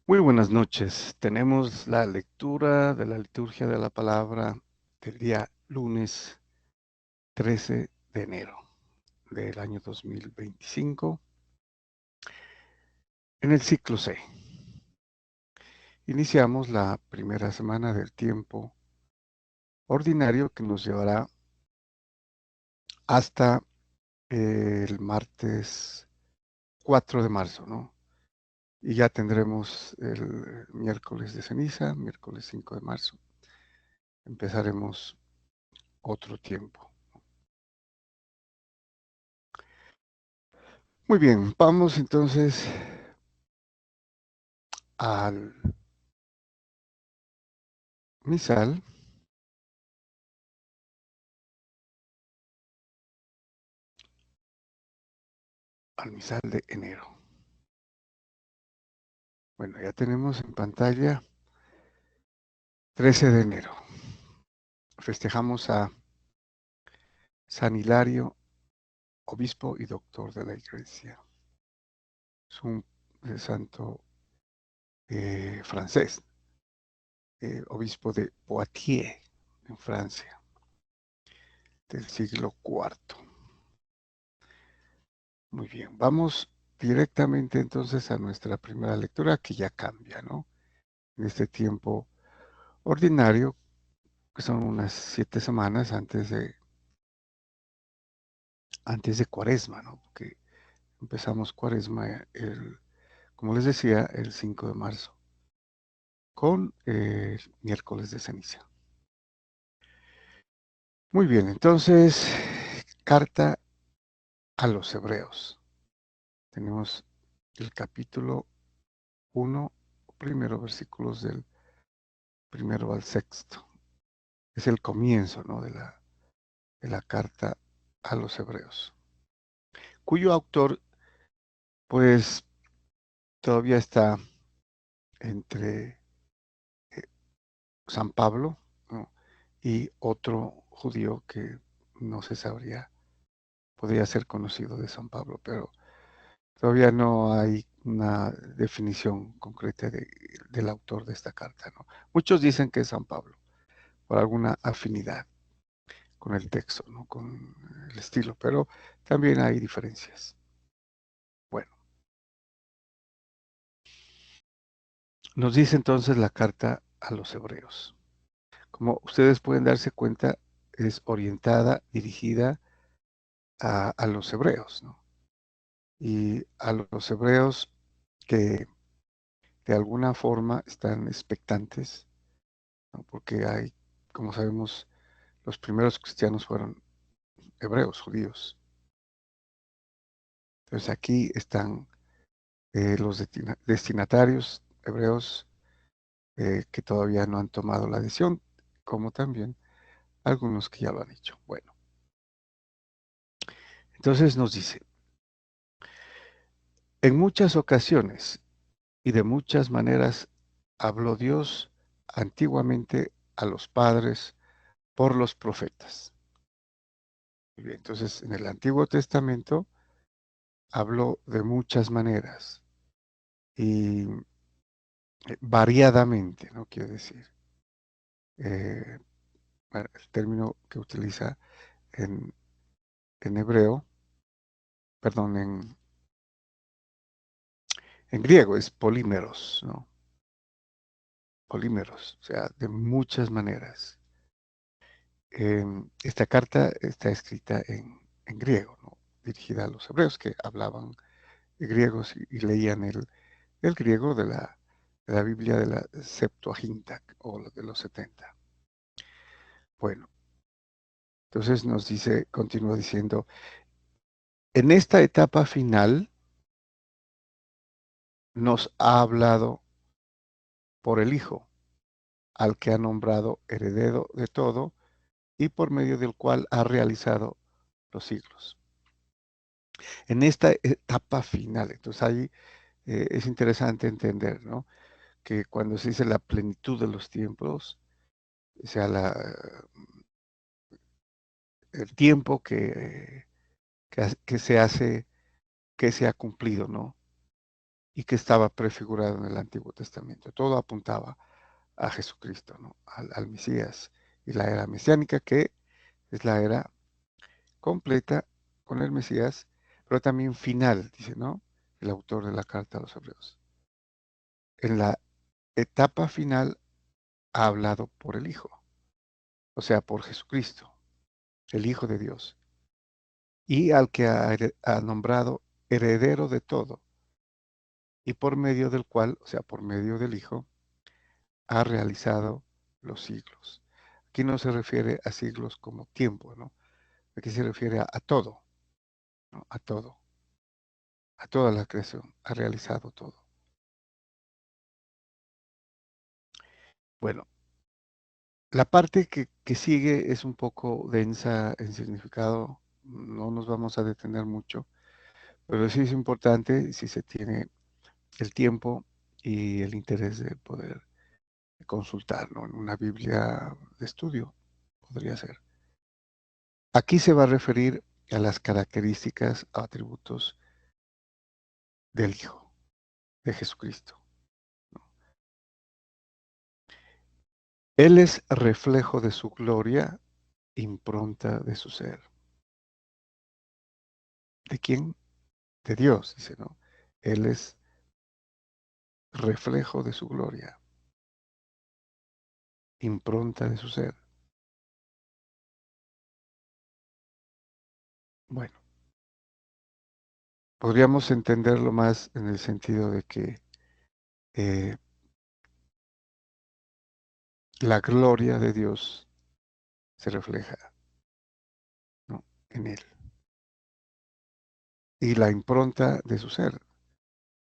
Muy buenas noches. Tenemos la lectura de la liturgia de la palabra del día lunes 13 de enero del año 2025 en el ciclo C. Iniciamos la primera semana del tiempo ordinario que nos llevará hasta el martes 4 de marzo, ¿no? Y ya tendremos el miércoles de ceniza, miércoles 5 de marzo. Empezaremos otro tiempo. Muy bien, vamos entonces al misal, al misal de enero. Bueno, ya tenemos en pantalla 13 de enero. Festejamos a San Hilario, obispo y doctor de la Iglesia. Es un santo francés, obispo de Poitiers, en Francia, del siglo IV. Muy bien, vamos directamente entonces a nuestra primera lectura, que ya cambia, ¿no? En este tiempo ordinario, que son unas 7 semanas antes de Cuaresma, ¿no? Porque empezamos Cuaresma, como les decía, el 5 de marzo, con miércoles de ceniza. Muy bien, entonces, carta a los Hebreos. Tenemos el capítulo 1, primero versículos del primero al sexto. Es el comienzo, ¿no? de la carta a los Hebreos, cuyo autor, pues, todavía está entre San Pablo, ¿no? Y otro judío que no se sabría, podría ser conocido de San Pablo, pero todavía no hay una definición concreta del autor de esta carta, ¿no? Muchos dicen que es San Pablo, por alguna afinidad con el texto, ¿no? Con el estilo, pero también hay diferencias. Bueno, nos dice entonces la carta a los Hebreos. Como ustedes pueden darse cuenta, es orientada, dirigida a los hebreos, ¿no? Y a los hebreos que de alguna forma están expectantes, ¿no? Porque hay, como sabemos, los primeros cristianos fueron hebreos, judíos. Entonces aquí están los destinatarios hebreos que todavía no han tomado la decisión, como también algunos que ya lo han hecho. Bueno, entonces nos dice, en muchas ocasiones y de muchas maneras habló Dios antiguamente a los padres por los profetas. Muy bien, entonces, en el Antiguo Testamento habló de muchas maneras y variadamente, ¿no? Quiere decir, eh, bueno, el término que utiliza en, en hebreo, perdón, en griego es polímeros, ¿no? Polímeros, o sea, de muchas maneras. Esta carta está escrita en griego, ¿no? Dirigida a los hebreos que hablaban griegos y leían el griego de la Biblia de la Septuaginta o de los 70. Bueno, entonces nos dice, continúa diciendo, en esta etapa final nos ha hablado por el Hijo, al que ha nombrado heredero de todo y por medio del cual ha realizado los siglos. En esta etapa final, entonces ahí es interesante entender, ¿no? Que cuando se dice la plenitud de los tiempos, o sea, el tiempo que se hace, que se ha cumplido, ¿no? y que estaba prefigurado en el Antiguo Testamento. Todo apuntaba a Jesucristo, ¿no? Al Mesías y la era mesiánica, que es la era completa con el Mesías, pero también final, dice, ¿no? El autor de la carta a los Hebreos. En la etapa final ha hablado por el Hijo, o sea, por Jesucristo, el Hijo de Dios, y al que ha nombrado heredero de todo, y por medio del cual, o sea, por medio del Hijo, ha realizado los siglos. Aquí no se refiere a siglos como tiempo, ¿no? Aquí se refiere a todo, ¿no? A todo, a toda la creación, ha realizado todo. Bueno, la parte que sigue es un poco densa en significado, no nos vamos a detener mucho, pero sí es importante si se tiene el tiempo y el interés de poder consultar, ¿no? En una Biblia de estudio, podría ser. Aquí se va a referir a las características, atributos del Hijo, de Jesucristo. Él es reflejo de su gloria, impronta de su ser. ¿De quién? De Dios, dice, ¿no? Él es reflejo de su gloria, impronta de su ser. Bueno, podríamos entenderlo más en el sentido de que eh, la gloria de Dios se refleja, ¿no? En él. Y la impronta de su ser,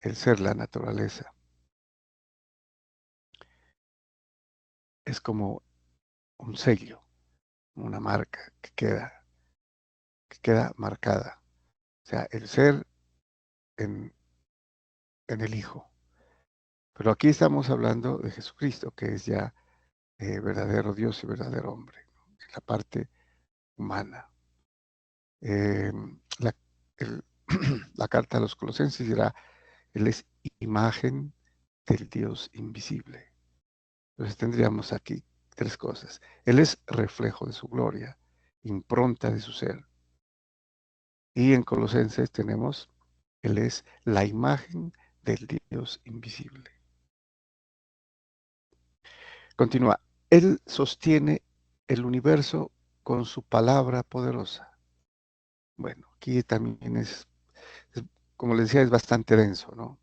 el ser, la naturaleza, es como un sello, una marca que queda marcada. O sea, el ser en, en el Hijo. Pero aquí estamos hablando de Jesucristo, que es ya verdadero Dios y verdadero hombre, ¿no? En la parte humana. Eh, la, el- la carta a los Colosenses dirá, Él es imagen del Dios invisible. Entonces tendríamos aquí tres cosas. Él es reflejo de su gloria, impronta de su ser. Y en Colosenses tenemos, Él es la imagen del Dios invisible. Continúa, Él sostiene el universo con su palabra poderosa. Bueno, aquí también como les decía, es bastante denso, ¿no?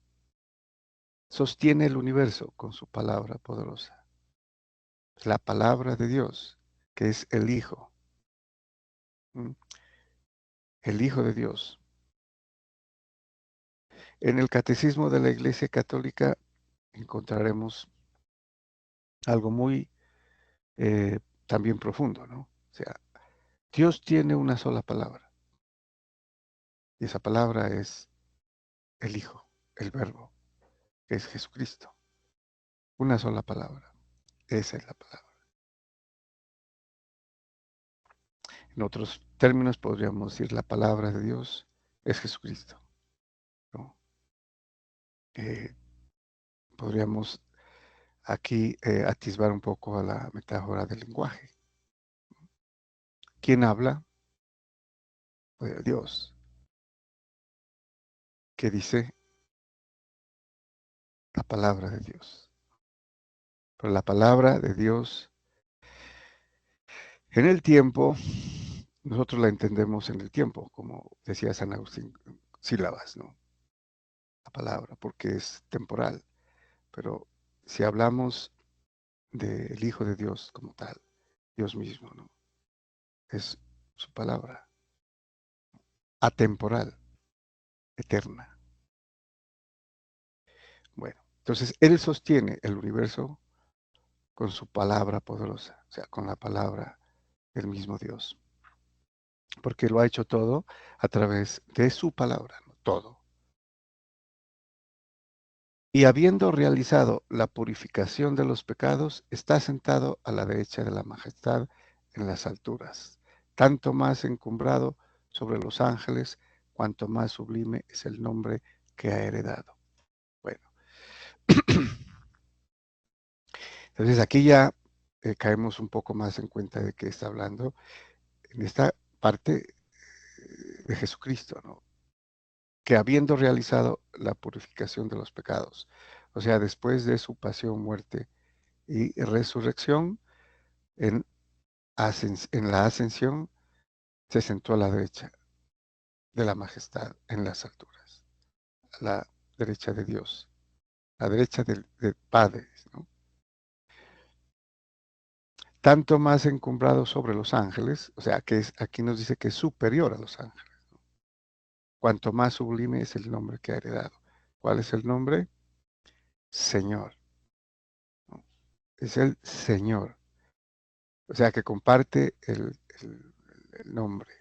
Sostiene el universo con su palabra poderosa. La palabra de Dios, que es el Hijo. ¿Mm? El Hijo de Dios. En el Catecismo de la Iglesia Católica encontraremos algo muy también profundo, ¿no? O sea, Dios tiene una sola palabra, y esa palabra es el Hijo, el Verbo, que es Jesucristo. Una sola palabra, esa es la palabra. En otros términos podríamos decir la palabra de Dios es Jesucristo, ¿no? Eh, podríamos aquí atisbar un poco a la metáfora del lenguaje. ¿Quién habla? Pues Dios, que dice la palabra de Dios. Pero la palabra de Dios en el tiempo, nosotros la entendemos en el tiempo, como decía San Agustín, sílabas, ¿no? La palabra, porque es temporal. Pero si hablamos del Hijo de Dios como tal, Dios mismo, ¿no? Es su palabra, atemporal, eterna. Bueno, entonces Él sostiene el universo con su palabra poderosa, o sea, con la palabra del mismo Dios, porque lo ha hecho todo a través de su palabra, ¿no? Todo. Y habiendo realizado la purificación de los pecados, está sentado a la derecha de la majestad en las alturas, tanto más encumbrado sobre los ángeles, cuanto más sublime es el nombre que ha heredado. Entonces aquí ya caemos un poco más en cuenta de que está hablando en esta parte de Jesucristo, ¿no? Que habiendo realizado la purificación de los pecados, o sea, después de su pasión, muerte y resurrección, en, en la ascensión, se sentó a la derecha de la majestad en las alturas, a la derecha de Dios, a la derecha del Padre, ¿no? Tanto más encumbrado sobre los ángeles, o sea, que es, aquí nos dice que es superior a los ángeles, cuanto más sublime es el nombre que ha heredado. ¿Cuál es el nombre? Señor, ¿no? Es el Señor, o sea, que comparte el nombre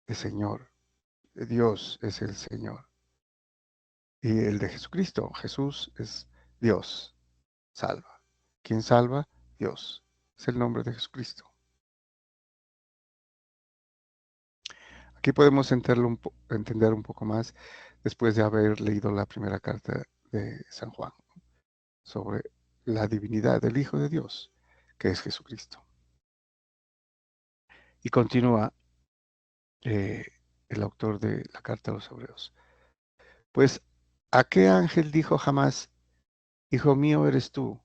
de Señor, de Dios es el Señor, y el de Jesucristo, Jesús es Dios, salva. ¿Quién salva? Dios, es el nombre de Jesucristo. Aquí podemos entender un poco más después de haber leído la primera carta de San Juan sobre la divinidad del Hijo de Dios, que es Jesucristo. Y continúa eh, el autor de la carta a los Hebreos. Pues, ¿a qué ángel dijo jamás, Hijo mío eres tú,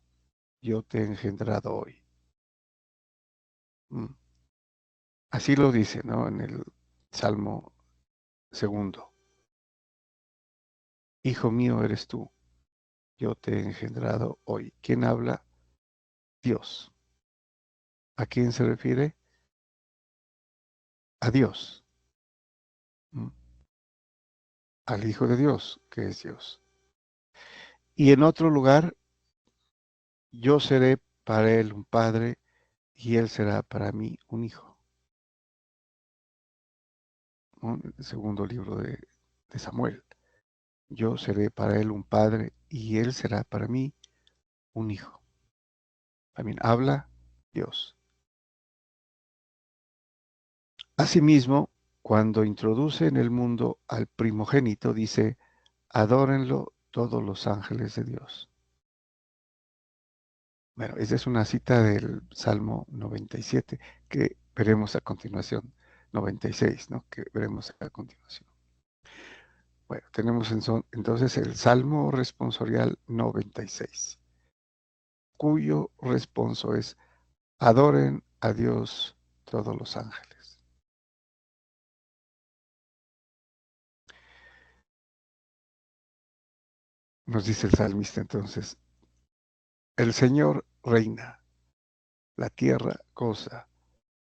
yo te he engendrado hoy? Mm. Así lo dice, ¿no? En el Salmo segundo. Hijo mío eres tú, yo te he engendrado hoy. ¿Quién habla? Dios. ¿A quién se refiere? A Dios. Mm. Al Hijo de Dios, que es Dios. Y en otro lugar, yo seré para él un padre y él será para mí un hijo. ¿No? El segundo libro de Samuel. Yo seré para él un padre y él será para mí un hijo. También habla Dios. Asimismo, cuando introduce en el mundo al primogénito, dice, adórenlo todos los ángeles de Dios. Bueno, esa es una cita del Salmo 97 que veremos a continuación, 96, ¿no? Que veremos a continuación. Bueno, tenemos entonces el Salmo responsorial 96, cuyo responso es, adoren a Dios todos los ángeles. Nos dice el salmista entonces, el Señor reina, la tierra goza,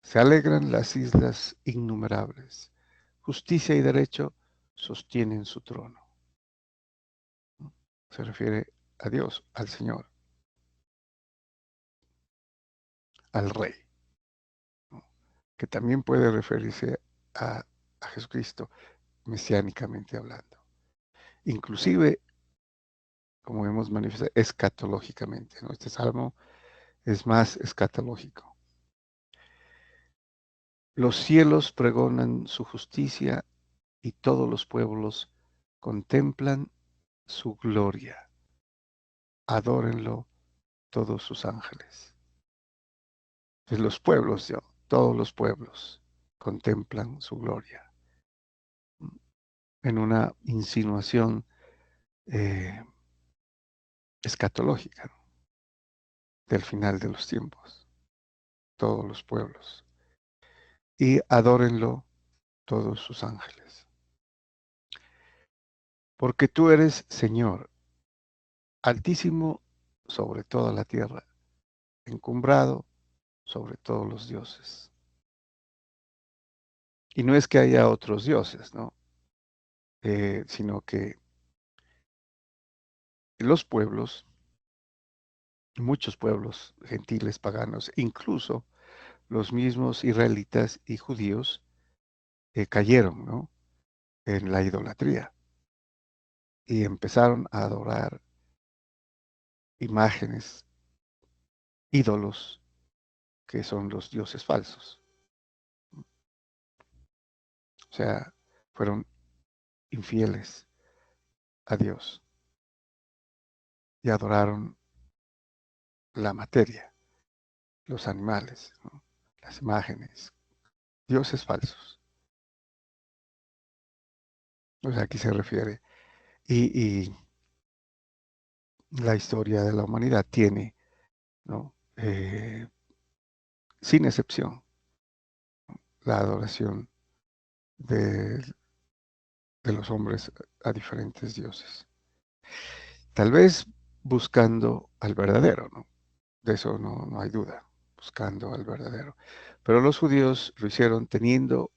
se alegran las islas innumerables, justicia y derecho sostienen su trono. Se refiere a Dios, al Señor, al Rey, ¿no? Que también puede referirse a Jesucristo, mesiánicamente hablando. Inclusive, como hemos manifestado, escatológicamente, ¿no? Este salmo es más escatológico. Los cielos pregonan su justicia y todos los pueblos contemplan su gloria. Adórenlo todos sus ángeles. Pues los pueblos, todos los pueblos contemplan su gloria. En una insinuación eh, escatológica, ¿no? Del final de los tiempos, todos los pueblos. Y adórenlo todos sus ángeles. Porque tú eres Señor, altísimo sobre toda la tierra, encumbrado sobre todos los dioses. Y no es que haya otros dioses, ¿no? Sino que los pueblos, muchos pueblos gentiles paganos, incluso los mismos israelitas y judíos, cayeron, ¿no? En la idolatría y empezaron a adorar imágenes, ídolos, que son los dioses falsos. O sea, fueron infieles a Dios y adoraron la materia, los animales, ¿no? Las imágenes, dioses falsos. O sea, aquí se refiere. Y la historia de la humanidad tiene, ¿no? Sin excepción, la adoración de, de los hombres a diferentes dioses. Tal vez buscando al verdadero, ¿no? De eso no hay duda, buscando al verdadero. Pero los judíos lo hicieron teniendo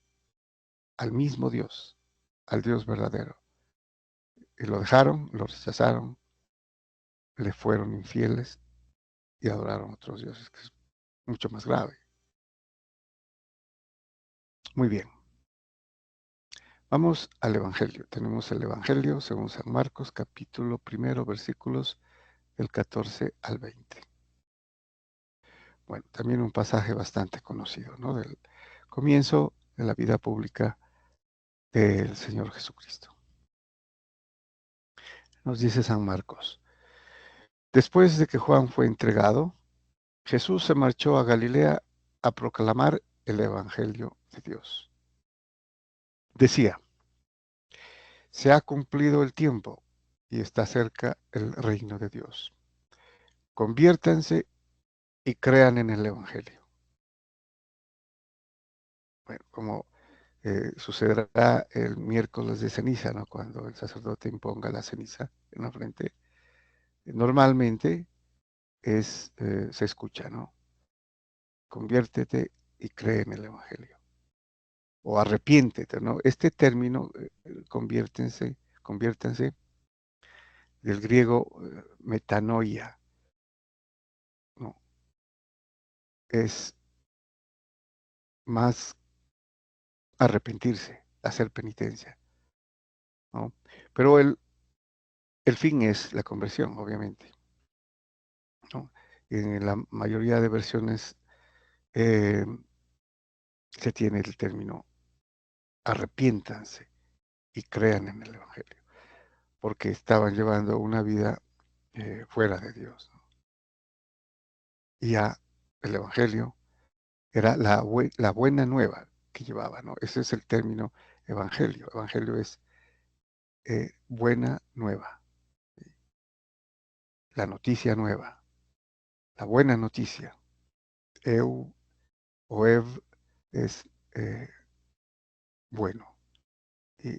al mismo Dios, al Dios verdadero. Y lo dejaron, lo rechazaron, le fueron infieles y adoraron a otros dioses, que es mucho más grave. Muy bien, vamos al Evangelio. Tenemos el Evangelio según San Marcos, capítulo primero, versículos del 14 al 20. Bueno, también un pasaje bastante conocido, ¿no? Del comienzo de la vida pública del Señor Jesucristo. Nos dice San Marcos: después de que Juan fue entregado, Jesús se marchó a Galilea a proclamar el Evangelio de Dios. Decía: se ha cumplido el tiempo y está cerca el reino de Dios. Conviértanse y crean en el Evangelio. Bueno, como sucederá el miércoles de ceniza, ¿no? Cuando el sacerdote imponga la ceniza en la frente, normalmente se escucha, ¿no? Conviértete y cree en el Evangelio. O arrepiéntete, ¿no? Este término, conviértanse, del griego metanoia, ¿no? Es más arrepentirse, hacer penitencia, ¿no? Pero el fin es la conversión, obviamente, ¿no? En la mayoría de versiones eh, se tiene el término arrepiéntanse y crean en el Evangelio, porque estaban llevando una vida fuera de Dios, ¿no? Y ya el Evangelio era la buena nueva que llevaba, ¿no? Ese es el término Evangelio. Evangelio es buena nueva, ¿sí? La noticia nueva, la buena noticia. Eu o ev es bueno y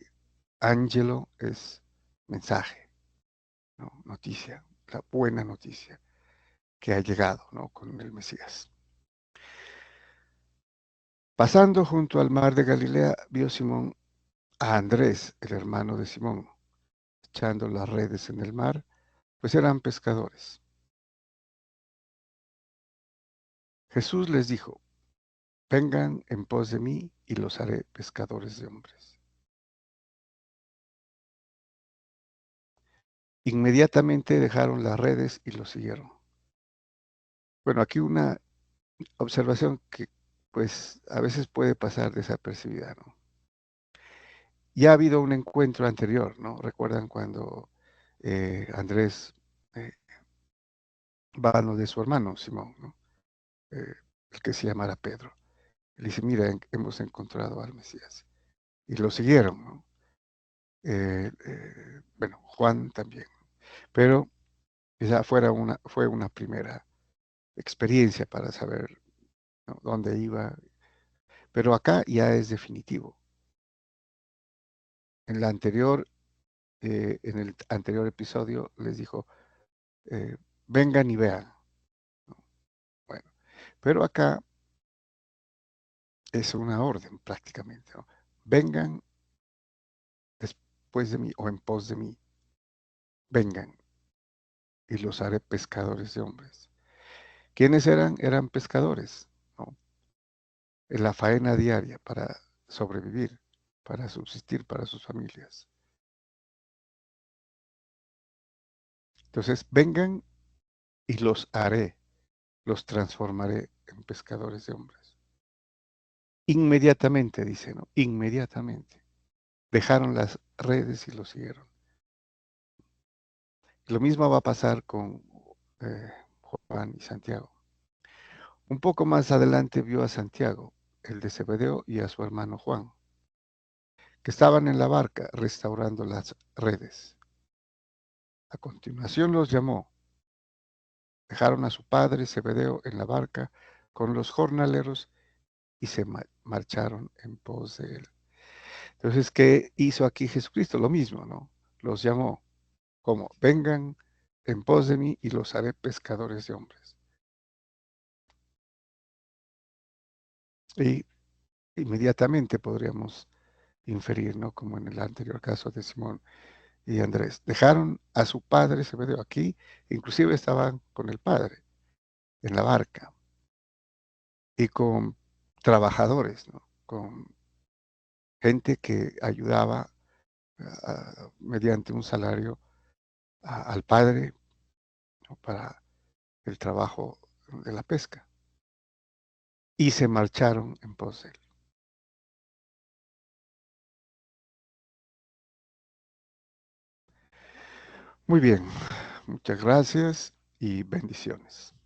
ángelo es mensaje, ¿no? Noticia, la buena noticia que ha llegado, ¿no? Con el Mesías. Pasando junto al mar de Galilea, vio Simón a Andrés, el hermano de Simón, echando las redes en el mar, pues eran pescadores. Jesús les dijo: vengan en pos de mí y los haré pescadores de hombres. Inmediatamente dejaron las redes y los siguieron. Bueno, aquí una observación que pues a veces puede pasar desapercibida, ¿no? Ya ha habido un encuentro anterior, ¿no? ¿Recuerdan cuando Andrés eh, va a lo de su hermano Simón, ¿no? El que se llamara Pedro? Le dice: mira, hemos encontrado al Mesías. Y lo siguieron, ¿no? Bueno, Juan también. Pero esa fue una primera experiencia para saber, ¿no? Dónde iba. Pero acá ya es definitivo. En la anterior, en el anterior episodio les dijo: vengan y vean, ¿no? Bueno, pero acá es una orden prácticamente, ¿no? Vengan después de mí o en pos de mí, vengan y los haré pescadores de hombres. ¿Quiénes eran? Eran pescadores, ¿no? En la faena diaria para sobrevivir, para subsistir para sus familias. Entonces, vengan y los haré, los transformaré en pescadores de hombres. Inmediatamente, dice, ¿no? Inmediatamente. Dejaron las redes y lo siguieron. Lo mismo va a pasar con Juan y Santiago. Un poco más adelante vio a Santiago, el de Zebedeo, y a su hermano Juan, que estaban en la barca restaurando las redes. A continuación los llamó. Dejaron a su padre Zebedeo en la barca con los jornaleros y se marcharon en pos de él. Entonces, ¿qué hizo aquí Jesucristo? Lo mismo, ¿no? Los llamó como, vengan en pos de mí y los haré pescadores de hombres. Y inmediatamente podríamos inferir, ¿no? Como en el anterior caso de Simón y Andrés. Dejaron a su padre Zebedeo aquí, inclusive estaban con el padre en la barca y con trabajadores, ¿no? Con gente que ayudaba mediante un salario al padre, ¿no? Para el trabajo de la pesca. Y se marcharon en pos de él. Muy bien, muchas gracias y bendiciones.